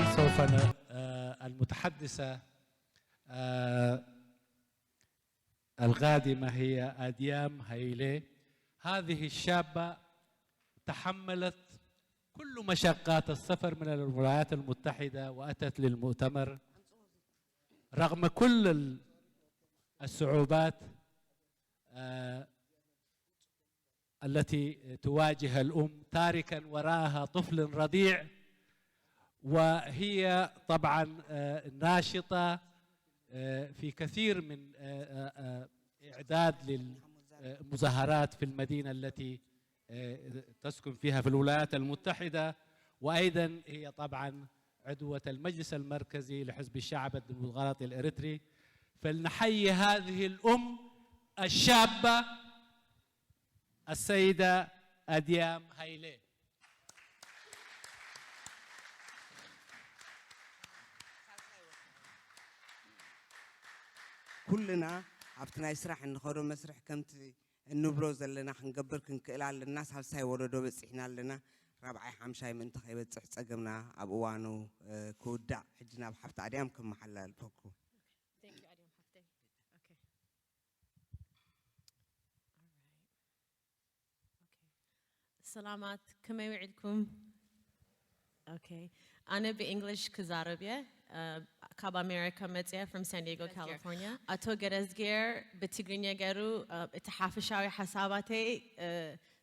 الآن سوف المتحدثة القادمة هي أديام هايلي. هذه الشابة تحملت كل مشقات السفر من الولايات المتحدة وأتت للمؤتمر رغم كل الصعوبات التي تواجه الأم، تاركا وراءها طفل رضيع، وهي طبعا ناشطة في كثير من إعداد للمظاهرات في المدينة التي تسكن فيها في الولايات المتحدة، وأيضا هي طبعا عضوة المجلس المركزي لحزب الشعب الديمقراطي الإريتري. فلنحيي هذه الأم الشابة السيدة أديام هايلي. كلنا عبتنا يسرح نخرج مسرح كمت النبروز اللي نحن نقبر كنكيل على الناس هالساي ولدوا بس إحنا لنا ربعي حمشاي من تخيبة سجمنا أبوانو كودا حجنا بحفت عديم كم محل البوكو. Thank you, Adiam. Okay. Okay. Salamat. كما يوعدكم. Okay. أنا بإنجليش كزاربية. كاب أمريكا متى from San Diego, California. أتو جرزجير بتجرينيا جرو اتحافشاوي حساباتي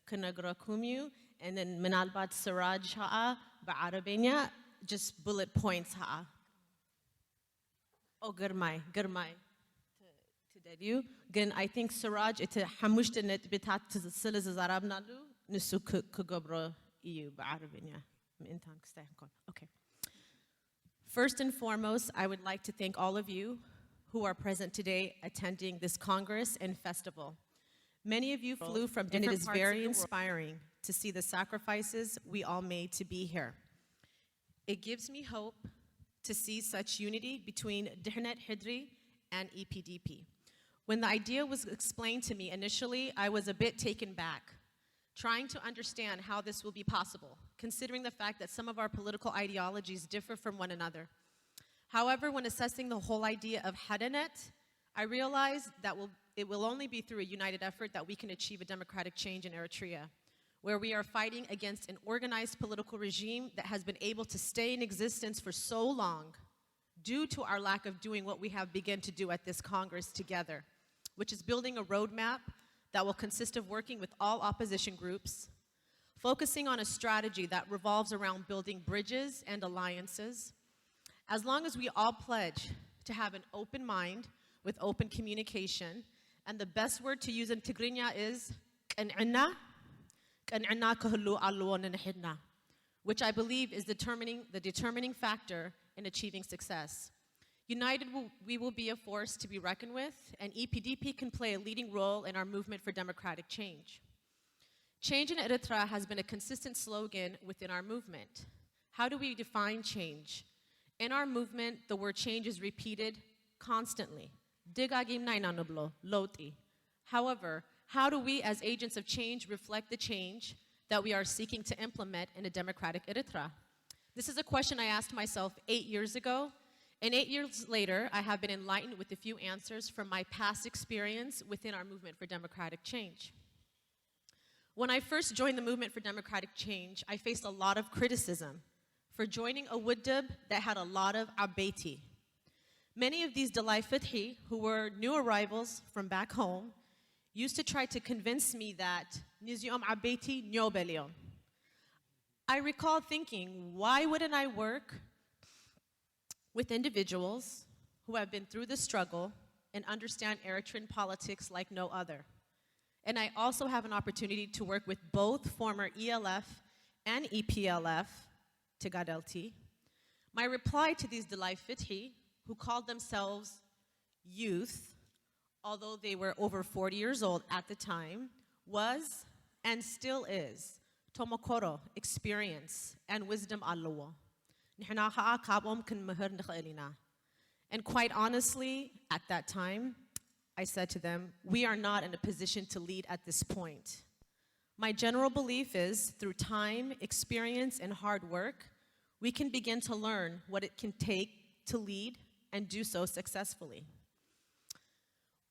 كنقرأكميو and then منالبات سراج ها بعربية just bullet points ها. Oh, قرماي تدريو. Gen I think سراج اتحمشت النت بتاعت سلز زرابنا له نسو كقبرو إيو بعربية. Okay. First and foremost, I would like to thank all of you who are present today attending this Congress and festival. Many of you flew from different parts of the world. And it is very inspiring to see the sacrifices we all made to be here. It gives me hope to see such unity between Dihnet Hidri and EPDP. When the idea was explained to me initially, I was a bit taken back, trying to understand how this will be possible, considering the fact that some of our political ideologies differ from one another. However, when assessing the whole idea of Hadanet, I realized that it will only be through a united effort that we can achieve a democratic change in Eritrea, where we are fighting against an organized political regime that has been able to stay in existence for so long due to our lack of doing what we have begun to do at this Congress together, which is building a roadmap that will consist of working with all opposition groups, focusing on a strategy that revolves around building bridges and alliances. As long as we all pledge to have an open mind with open communication, and the best word to use in Tigrinya is "qan'ina kahlu alluon nahidna," which I believe is the determining factor in achieving success. United, we will be a force to be reckoned with, and EPDP can play a leading role in our movement for democratic change. Change in Eritrea has been a consistent slogan within our movement. How do we define change? In our movement, the word change is repeated constantly. However, how do we as agents of change reflect the change that we are seeking to implement in a democratic Eritrea? This is a question I asked myself 8 years ago. And 8 years later, I have been enlightened with a few answers from my past experience within our movement for democratic change. When I first joined the movement for democratic change, I faced a lot of criticism for joining a wuddub that had a lot of abeti. Many of these Dalai Fithi, who were new arrivals from back home, used to try to convince me that Nizyom abeti nyobelion. I recall thinking, why wouldn't I work with individuals who have been through the struggle and understand Eritrean politics like no other? And I also have an opportunity to work with both former ELF and EPLF, Tigadelti. My reply to these Dalai Fithi, who called themselves youth, although they were over 40 years old at the time, was and still is Tomokoro, experience, and wisdom alluwa. And quite honestly, at that time, I said to them, we are not in a position to lead at this point. My general belief is, through time, experience, and hard work, we can begin to learn what it can take to lead and do so successfully.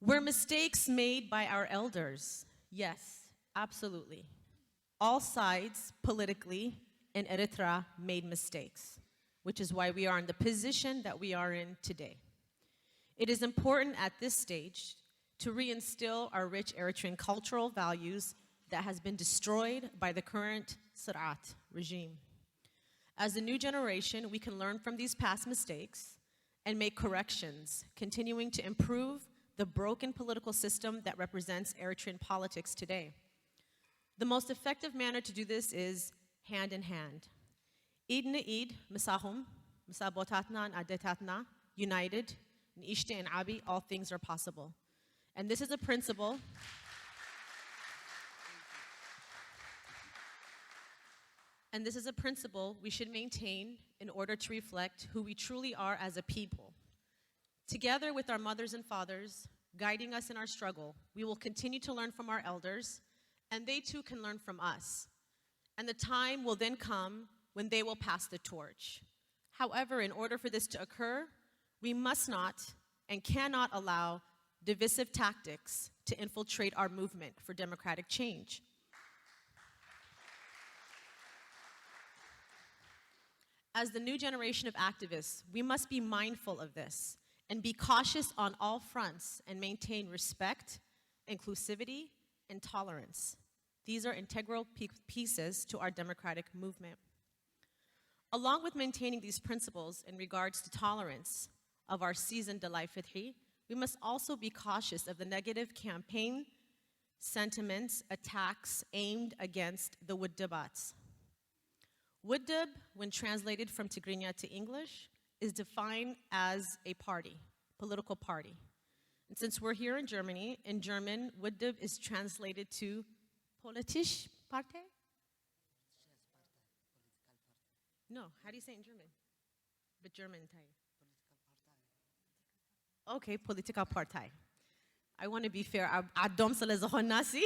Were mistakes made by our elders? Yes, absolutely. All sides politically in Eritrea made mistakes, which is why we are in the position that we are in today. It is important at this stage to reinstill our rich Eritrean cultural values that has been destroyed by the current Sarat regime. As the new generation, we can learn from these past mistakes and make corrections, continuing to improve the broken political system that represents Eritrean politics today. The most effective manner to do this is hand in hand. Eid na Eid, Misahum, Misabotatna and Adetatna, united, N'ishte and Abi, all things are possible. And this is a principle. And this is a principle we should maintain in order to reflect who we truly are as a people. Together with our mothers and fathers, guiding us in our struggle, we will continue to learn from our elders, and they too can learn from us. And the time will then come when they will pass the torch. However, in order for this to occur, we must not and cannot allow divisive tactics to infiltrate our movement for democratic change. As the new generation of activists, we must be mindful of this and be cautious on all fronts and maintain respect, inclusivity, and tolerance. These are integral pieces to our democratic movement. Along with maintaining these principles in regards to tolerance of our seasoned Dalai Fithi, we must also be cautious of the negative campaign sentiments, attacks aimed against the Wuddabats. Wuddab, when translated from Tigrinya to English, is defined as a party, political party. And since we're here in Germany, in German, Wuddab is translated to Politische Partei? No, how do you say it in German? But German Thai. Okay, Political Partei. I want to be fair. Adiam nasi.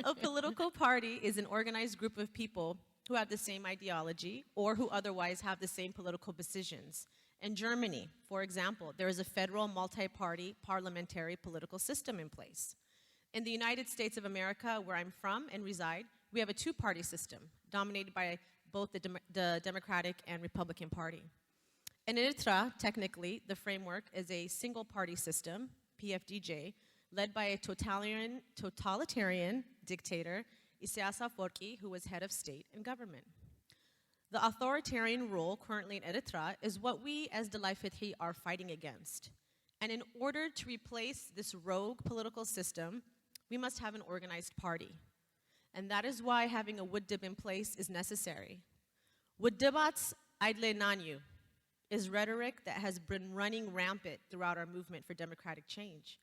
A political party is an organized group of people who have the same ideology or who otherwise have the same political positions. In Germany, for example, there is a federal multi-party parliamentary political system in place. In the United States of America, where I'm from and reside, we have a two-party system dominated by both the Democratic and Republican Party. In Eritrea, technically, the framework is a single-party system, PFDJ, led by a totalitarian dictator, Isaias Afwerki, who was head of state and government. The authoritarian rule currently in Eritrea is what we as Dalai Fithi are fighting against. And in order to replace this rogue political system, we must have an organized party. And that is why having a Wuddab in place is necessary. Wuddabats Aidle Nanyu is rhetoric that has been running rampant throughout our movement for democratic change.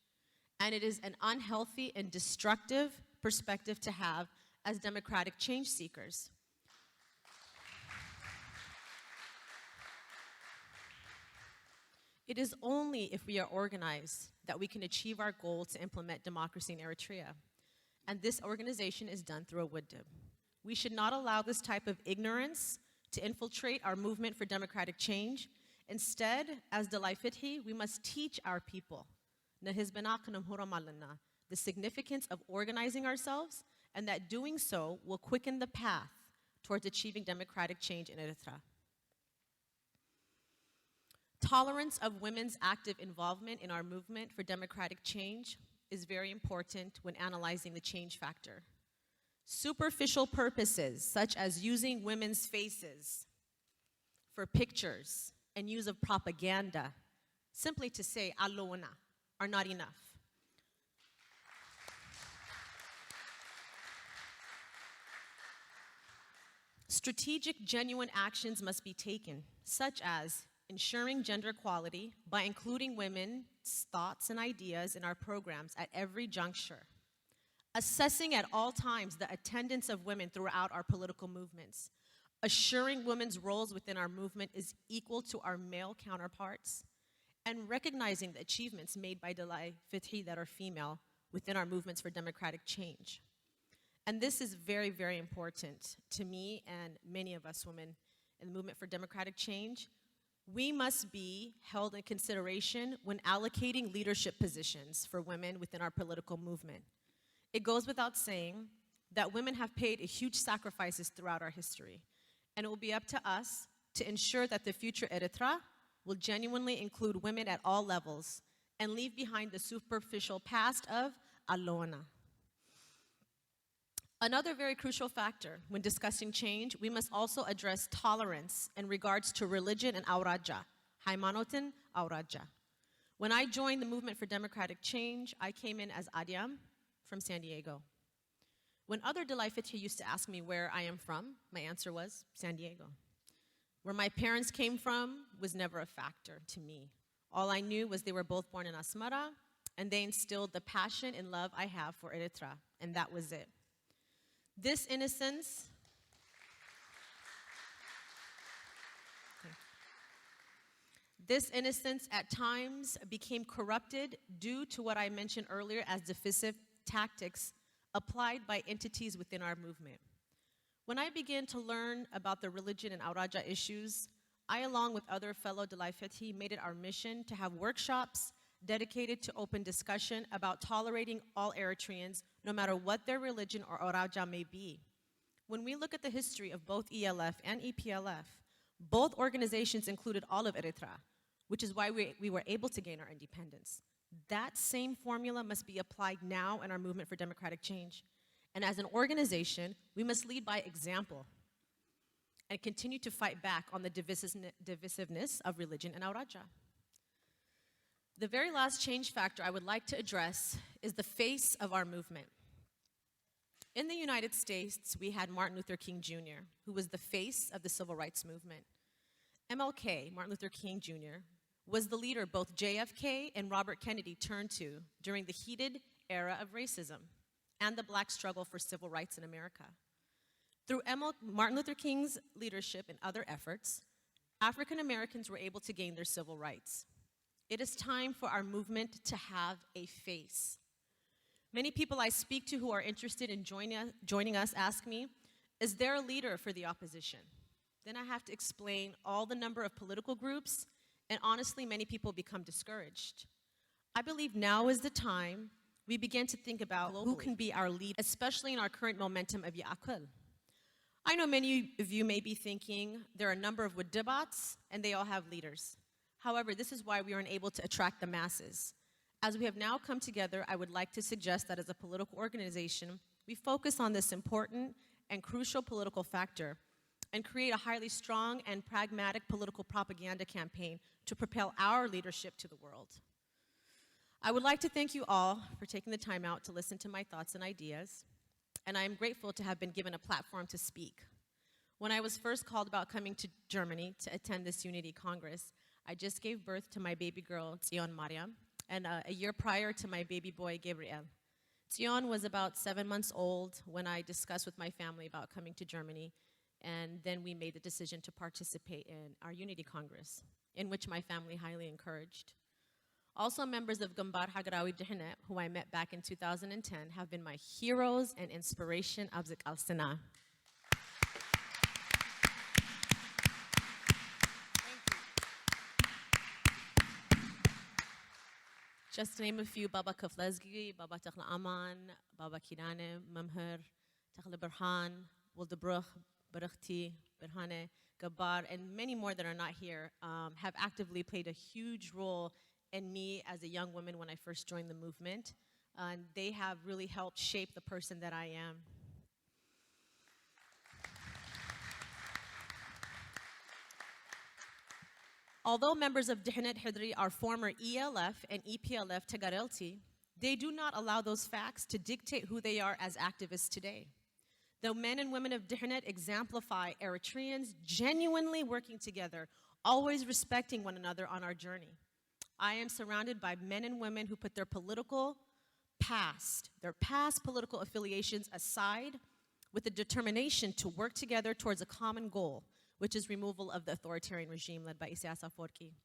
And it is an unhealthy and destructive perspective to have as democratic change seekers. It is only if we are organized that we can achieve our goal to implement democracy in Eritrea. And this organization is done through a Wuddab. We should not allow this type of ignorance to infiltrate our movement for democratic change. Instead, as Dalai Fithi, we must teach our people the significance of organizing ourselves, and that doing so will quicken the path towards achieving democratic change in Eritrea. Tolerance of women's active involvement in our movement for democratic change is very important when analyzing the change factor. Superficial purposes, such as using women's faces for pictures and use of propaganda, simply to say alona, are not enough. Strategic, genuine actions must be taken, such as ensuring gender equality by including women's thoughts and ideas in our programs at every juncture, assessing at all times the attendance of women throughout our political movements, assuring women's roles within our movement is equal to our male counterparts, and recognizing the achievements made by Dalai Fithi that are female within our movements for democratic change. And this is very, very important to me and many of us women in the movement for democratic change, we must be held in consideration when allocating leadership positions for women within our political movement. It goes without saying that women have paid a huge sacrifices throughout our history, and it will be up to us to ensure that the future Eritrea will genuinely include women at all levels and leave behind the superficial past of Alona. Another very crucial factor when discussing change, we must also address tolerance in regards to religion and awraja, Haimanotin awraja. When I joined the movement for democratic change, I came in as Adiam from San Diego. When other Dalai Fitri used to ask me where I am from, my answer was San Diego. Where my parents came from was never a factor to me. All I knew was they were both born in Asmara, and they instilled the passion and love I have for Eritrea, and that was it. This innocence, at times became corrupted due to what I mentioned earlier as divisive tactics applied by entities within our movement. When I began to learn about the religion and awraja issues, I, along with other fellow Dalai Fethi, made it our mission to have workshops dedicated to open discussion about tolerating all Eritreans, no matter what their religion or awraja may be. When we look at the history of both ELF and EPLF, both organizations included all of Eritrea, which is why we were able to gain our independence. That same formula must be applied now in our movement for democratic change. And as an organization, we must lead by example and continue to fight back on the divisiveness of religion and awraja. The very last change factor I would like to address is the face of our movement. In the United States, we had Martin Luther King Jr., who was the face of the civil rights movement. MLK, Martin Luther King Jr., was the leader both JFK and Robert Kennedy turned to during the heated era of racism and the black struggle for civil rights in America. Through Martin Luther King's leadership and other efforts, African Americans were able to gain their civil rights. It is time for our movement to have a face. Many people I speak to who are interested in joining us ask me, is there a leader for the opposition? Then I have to explain all the number of political groups, and honestly, many people become discouraged. I believe now is the time we begin to think about who can be our lead, especially in our current momentum of Ya'akul. I know many of you may be thinking there are a number of Wadibats, and they all have leaders. However, this is why we aren't able to attract the masses. As we have now come together, I would like to suggest that as a political organization, we focus on this important and crucial political factor and create a highly strong and pragmatic political propaganda campaign to propel our leadership to the world. I would like to thank you all for taking the time out to listen to my thoughts and ideas, and I am grateful to have been given a platform to speak. When I was first called about coming to Germany to attend this Unity Congress, I just gave birth to my baby girl, Tzion Mariam, and a year prior to my baby boy, Gabriel. Tzion was about 7 months old when I discussed with my family about coming to Germany, and then we made the decision to participate in our Unity Congress, in which my family highly encouraged. Also, members of Gambar Hagrawi Dihanet, who I met back in 2010, have been my heroes and inspiration. Abzik al-Sana. Just to name a few, Baba Kaflezgi, Baba Takhla Aman, Baba Kirane, Mamher, Takhla Burhan, Wildebruch, Barakhti, Burhane, Gabar, and many more that are not here, have actively played a huge role in me as a young woman when I first joined the movement. And they have really helped shape the person that I am. Although members of Dihanet Hidri are former ELF and EPLF Tagarelti, they do not allow those facts to dictate who they are as activists today. The men and women of Dihanet exemplify Eritreans genuinely working together, always respecting one another on our journey. I am surrounded by men and women who put their past political affiliations aside with the determination to work together towards a common goal, which is removal of the authoritarian regime led by Isaias Afwerki.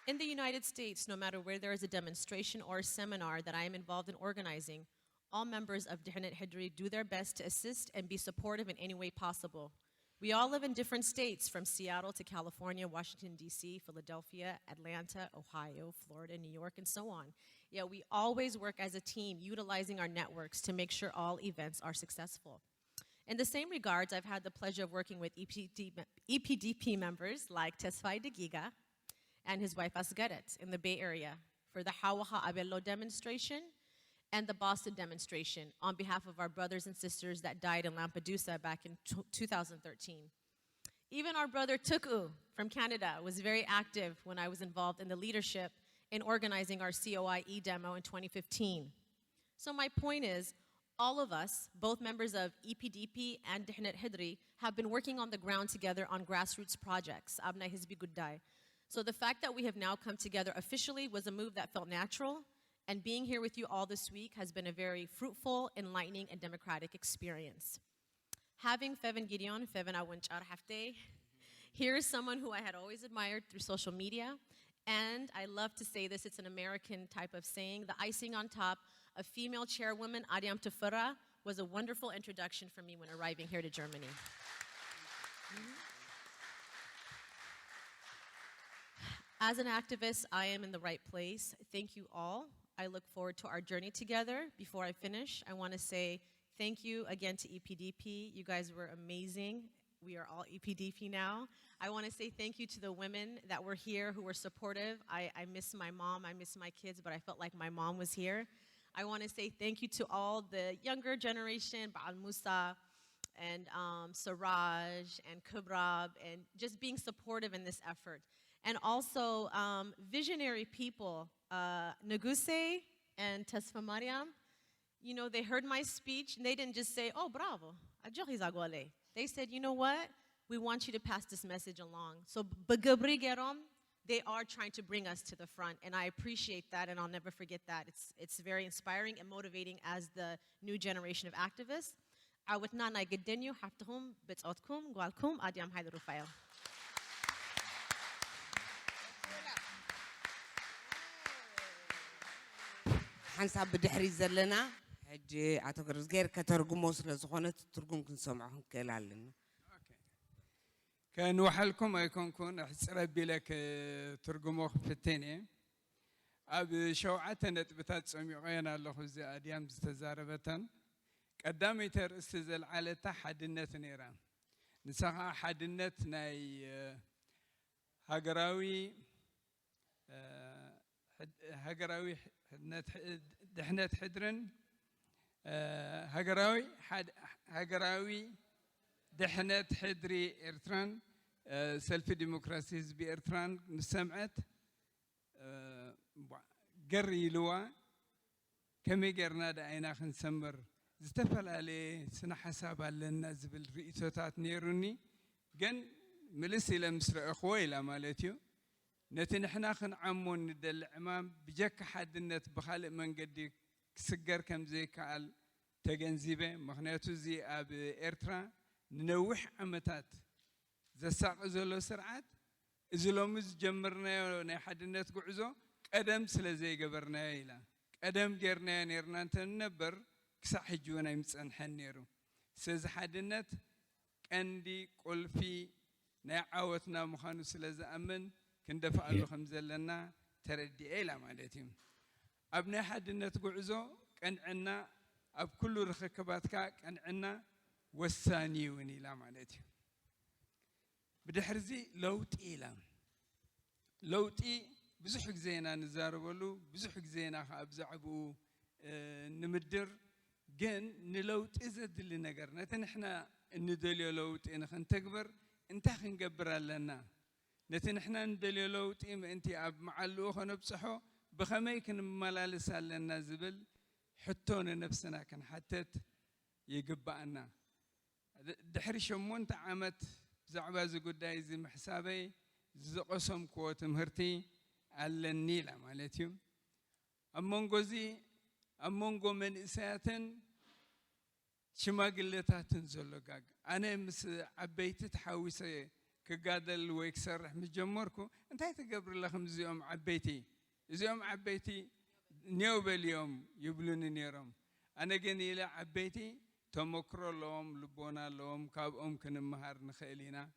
In the United States, no matter where there is a demonstration or a seminar that I am involved in organizing, all members of Dihnet Hidri do their best to assist and be supportive in any way possible. We all live in different states, from Seattle to California, Washington, D.C., Philadelphia, Atlanta, Ohio, Florida, New York, and so on. Yet we always work as a team, utilizing our networks to make sure all events are successful. In the same regards, I've had the pleasure of working with EPDP members like Tesfai Degiga and his wife Asgaret in the Bay Area for the Hawaha Abello demonstration and the Boston demonstration on behalf of our brothers and sisters that died in Lampedusa back in 2013. Even our brother Tuku from Canada was very active when I was involved in the leadership in organizing our COIE demo in 2015. So my point is, all of us, both members of EPDP and Dihnet Hidri, have been working on the ground together on grassroots projects, Abna Hizbi Guddai. So the fact that we have now come together officially was a move that felt natural, and being here with you all this week has been a very fruitful, enlightening, and democratic experience. Having Feven Gideon, Feven Awinchar Hafte, here is someone who I had always admired through social media, and I love to say this, it's an American type of saying, the icing on top of female chairwoman Adiam was a wonderful introduction for me when arriving here to Germany. As an activist, I am in the right place. Thank you all. I look forward to our journey together. Before I finish, I want to say thank you again to EPDP. You guys were amazing. We are all EPDP now. I want to say thank you to the women that were here who were supportive. I miss my mom, I miss my kids, but I felt like my mom was here. I want to say thank you to all the younger generation, Ba'al Musa and Siraj and Kubrab, and just being supportive in this effort. And also visionary people, Naguse and Tesfa Mariam. You know, they heard my speech and they didn't just say, oh, bravo, they said, you know what? We want you to pass this message along. So, Bagabri Gerom, they are trying to bring us to the front, and I appreciate that, and I'll never forget that. It's very inspiring and motivating as the new generation of activists. عودنا نقدنيو حفتهم بتصوتكم قالكم Adiam Haile Rufael. حنساب بدحري زلنا حجي أعتقد غير كترجم وصل زخونة ترجم كنسمعهم كلالنا. كان وحلكم أيكونكم أحسر بلك ترجموا في التاني. أب شوعتنا تبتات سمعنا الله خزي أديام استزاربتن. قدامي تر استزل على تحد النت نيران. نسخة حد النت ناي هجراوي هجراوي دحنت حدرن هجراوي دحنت حدري إرتران سلف ديمقراطيز بإرتران نسمعت قري لوا كم يقرنا دعينا خنسمر زتفل عليه سنة حساب على الناس بالرئيسات نيروني جن ملسي لمسر أخوي لا مالتيو نتن إحنا خن عمون ندل عمام بجك حد النت بخالق من قدي سجر كم زي كعل تجنزيبه مخنياتو زي أب إرترا نوح عمتات زساق زلو سرعات زلومز جمرنا ونحد النت قعزو قدم سلزي قبرنا إلى قدم جرنا نيرنا تنبر كسح جونا يمسن حنيرو سز حد النت عندي قل في نعاوتنا مخانو سلز أمن كندفع له خمسة لنا تردي إلى مالتهم أبناء حد النت قعزو كان عنا أب كل رخكبات كان عنا والثاني وني لا مالتهم بدحرزي لوتي بزحك زينا نزارولو بزحك زينا خابزعبو نمدر جن نلوت إذا دل نجرنا تنحنا ندلي لوت إن خن تكبر أنت خن جبر لنا نتنحنا ندلي لوت إم أنت أب معلو خن بصحو بخميك ملالس لنا زبل حطونا نفسنا كان حتت يجبأنا دحر شمون تعمت زعباز قداي زي محسابي زقسم قوت مهرتي على النيل مالتيوم أمونغو من إساتن شماغلتاتن زلقاق أنا مس عبيت تحاوسي كقادل ويكسر مجمركو أنت تقبر لكم زيوم عبيتي نيوب اليوم يبلون نيرم أنا جني إلى عبيتي تمكر لهم لبونا لهم كابهم كنمهار نخيلنا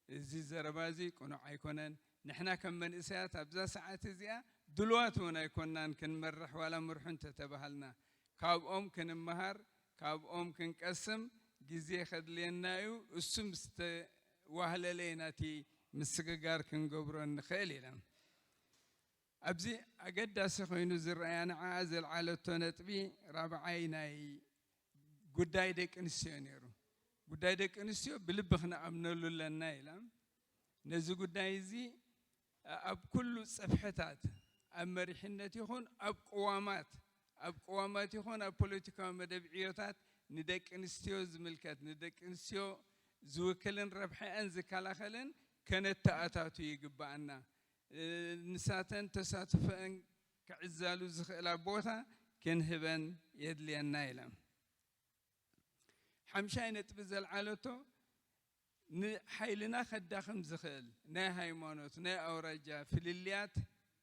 زي زربازي كنا عيكونن نحنا كمن إسيات أبزا ساعات زيا دلواتنا يكونن كنمرح ولا مرحن تتبهلنا كابهم كنمهار كابهم كنقسم جزية خدلينايو السمست وهلا ليناتي مسجار كنجبرن نخيلنا أبزي أجد أسخينو زرعان عازل على التنتبي رابعيناي قداي ديك انسيونيرو قداي ديك انسيو بلبخنا أمنولو للنايلام نزو قداي زي أب كل صفحتات أما رحنتي هون أب قوامات هون أب بوليتيكا مدبعيوتات نديك انسيو زملكات نديك انسيو زوكلن ربحي أنزي كالاخلن كانت تأتاتو يقبعنا نساتن تساتفن كعزالو زخيلا بوتا كنهبن يدلي النايلة حمشاي نتبزل عالتو حيلنا خداخم زخيل نا هايمانوت نا أورجا فلليات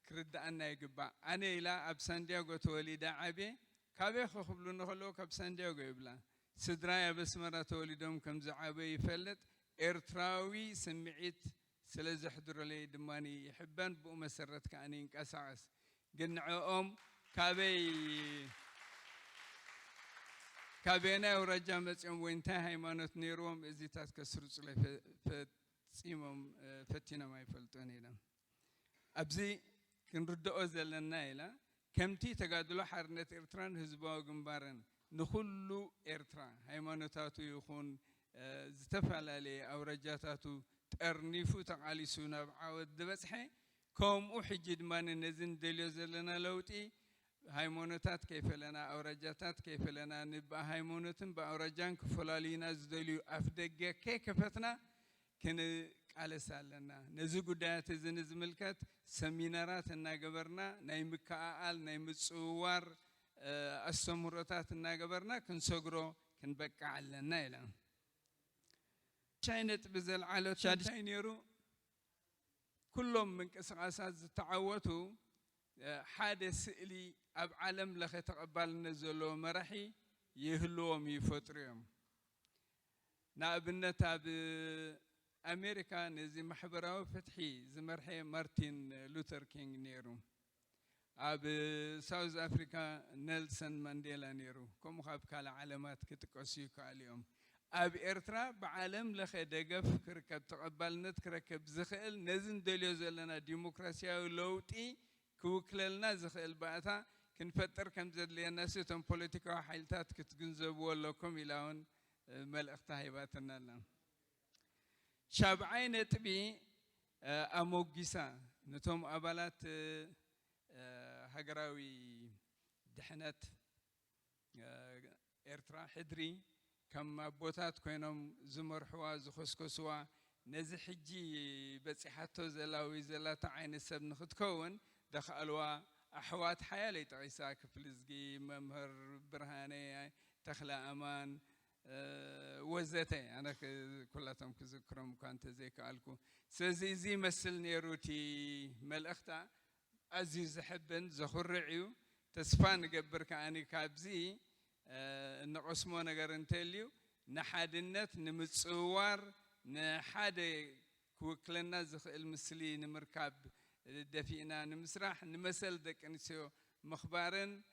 كرد أنا يقبع أنا إلا أبسان دياغو تولي داعبي كابي خخبلو نخلو كابسان دياغو يبلا سدرايا بسمرة تولي دوم كم زعابي يفلت إرتراوي سمعيت سلازح حضر لي دماني يحبان بو مسرت كأنين كأساس قنعهم كابينا ورجع مسيم وينتهى هيمانوت نيروم إزيتات كسرص لي فتسيمهم فتينا ما يفلتوني لهم أبزي كنرد أوزل النايلة كمتي تقادلو حرنت إرتران هزباو جنبارن نخلو إرتران هيمانوتاتو يخون زتفعل عليه أو رجاتاتو ترنيفو تقالي سونا بعود دبسحي كوم أحجد من نزن دليوزلنا لوتي هايمونوتات كيف لنا أو رجاتات كيف لنا نبقى هايمونوتن بأورجان كفلالينا زدليو أفدقة كيف فتنا كن على سالنا نزوج دات زنز ملكات سمينارات الناجبرنا نايمك آل نايمتصور السمرتات الناجبرنا كنسجرو كنبقى على النايلة شاينت بزل على شاينيرو كلهم من كسراسات تعوتوا حادث لي أب عالم لخ تقبل نزلوا مرحي يهلوهم يفتريهم نابنا تاب أمريكا نزي محبرة فتحي زمرحي مارتين لوثر كينغ نيرو أب ساوث أفريقيا نيلسون مانديلا نيرو كم خاب كلا علامات كتكسيك عليهم أب إرترا بعالم لخ دقف كركب تقبل نتكركب زخيل نزن دليوزلنا ديمقراطية ولوتي كوكلنا زخيل بعثا كنفتر كم زد لي الناس تم بوليتيكا حيلتات كتجنزب ولا كم إلهون ملء تهيباتنا لنا شابعين تبي أموجسا نتوم أبلات هجراوي دحنات إرترا حدري كم بوتات كونهم زمر حوا زخسكسوا نزحجي بس حتى زلاوي زلات عين السب نخدكون دخلوا أحوات حيالي تعيساك فلزقي ممهر برهاني تخلى أمان وزتي أنا كلاتهم كذكرهم كانت زي كالكو سزي مثلني روتي ملأختا عزيز حبن زخر رعيو تسفان قبر كأني كابزي نقسمو نقرنتليو نحاد النت نمتصوار نحاد كوكلنا زخ المسلي نمركب دفينا نمسرح نمثل دك نسيو مخبارن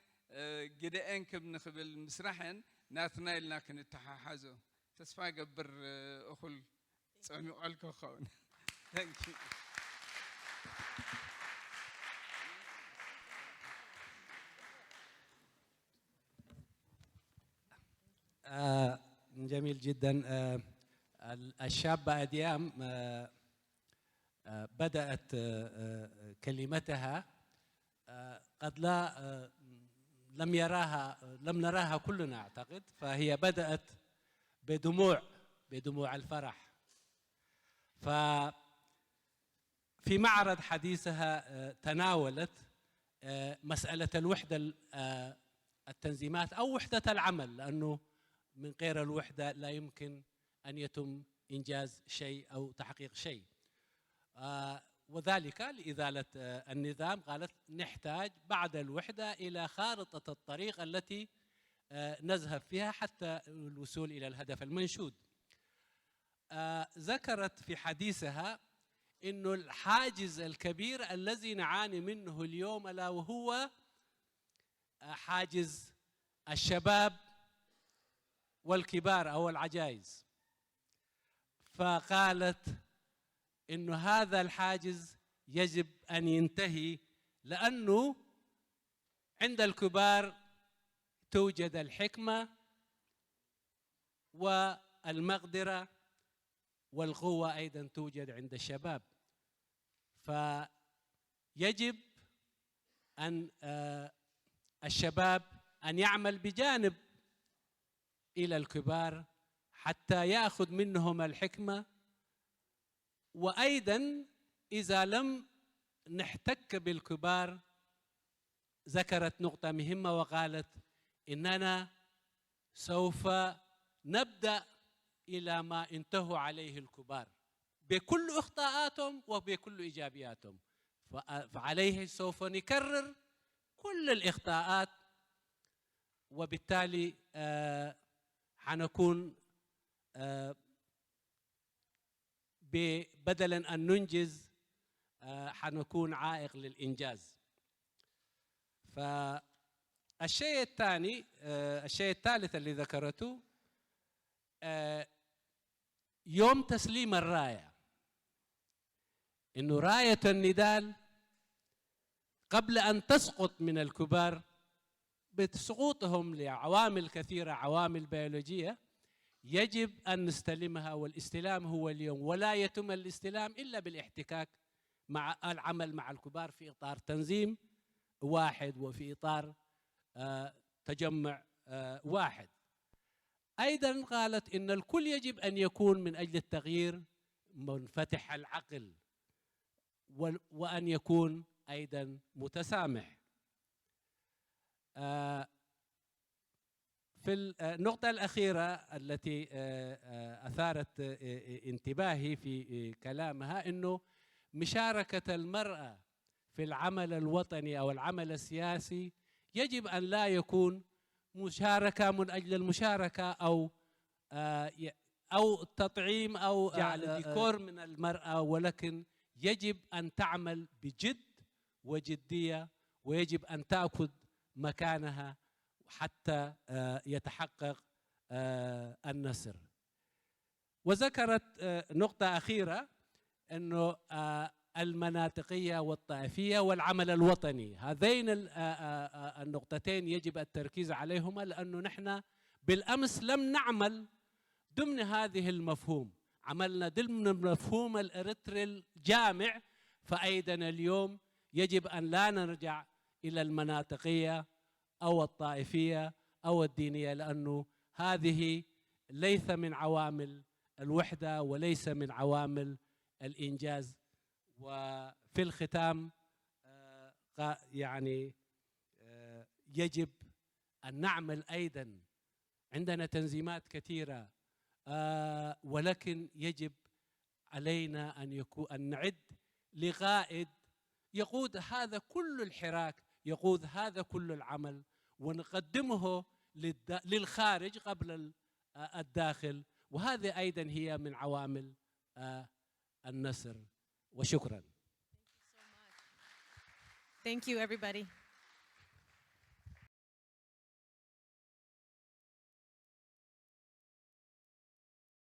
جدأن كب نخبل مسرحن ناتنا لنا كن تحاحزو تسفا قبر أخل سامي ألكو خون thank you جميل جدا الشابة أديام بدأت كلمتها قد لم نراها كلنا أعتقد فهي بدأت بدموع الفرح ففي معرض حديثها تناولت مسألة الوحدة التنظيمات أو وحدة العمل لأنه من غير الوحدة لا يمكن أن يتم إنجاز شيء أو تحقيق شيء وذلك لإزالة النظام قالت نحتاج بعد الوحدة إلى خارطة الطريق التي نذهب فيها حتى الوصول إلى الهدف المنشود. ذكرت في حديثها إنه الحاجز الكبير الذي نعاني منه اليوم ألا وهو حاجز الشباب والكبار أو العجائز. فقالت إنه هذا الحاجز يجب أن ينتهي، لأنه عند الكبار توجد الحكمة والمقدرة والقوة أيضا توجد عند الشباب. فيجب أن الشباب أن يعمل بجانب إلى الكبار حتى يأخذ منهم الحكمة. وأيضا إذا لم نحتك بالكبار، ذكرت نقطة مهمة وقالت إننا سوف نبدأ إلى ما انتهوا عليه الكبار بكل أخطاءاتهم وبكل إيجابياتهم. فعليه سوف نكرر كل الإخطاءات، وبالتالي حنكون بدلاً أن ننجز حنكون عائق للإنجاز. فالشيء الثاني، الشيء الثالث اللي ذكرته يوم تسليم الراية، إنه راية النضال قبل أن تسقط من الكبار بسقوطهم لعوامل كثيرة، عوامل بيولوجية، يجب أن نستلمها. والاستلام هو اليوم، ولا يتم الاستلام إلا بالاحتكاك مع العمل مع الكبار في إطار تنظيم واحد وفي إطار تجمع واحد. أيضا قالت إن الكل يجب أن يكون من أجل التغيير منفتح العقل، وأن يكون أيضا متسامح. في النقطة الأخيرة التي أثارت انتباهي في كلامها، إنه مشاركة المرأة في العمل الوطني أو العمل السياسي يجب أن لا يكون مشاركة من أجل المشاركة أو تطعيم أو جعل ديكور من المرأة، ولكن يجب أن تعمل بجد وجدية، ويجب أن تأخذ مكانها حتى يتحقق النصر. وذكرت نقطة أخيرة، أنه المناطقية والطائفية والعمل الوطني، هذين النقطتين يجب التركيز عليهما، لأنه نحن بالأمس لم نعمل ضمن هذه المفهوم، عملنا ضمن مفهوم الإريتري الجامع. فأيضا اليوم يجب أن لا نرجع إلى المناطقية أو الطائفية أو الدينية، لأنه هذه ليس من عوامل الوحدة وليس من عوامل الإنجاز. وفي الختام يعني يجب أن نعمل أيضا، عندنا تنظيمات كثيرة، ولكن يجب علينا أن نعد لقائد يقود هذا كل الحراك، يقود هذا كل العمل، ونقدمه للخارج قبل الداخل. وهذه أيضا هي من عوامل النصر. وشكرا. Thank you, everybody.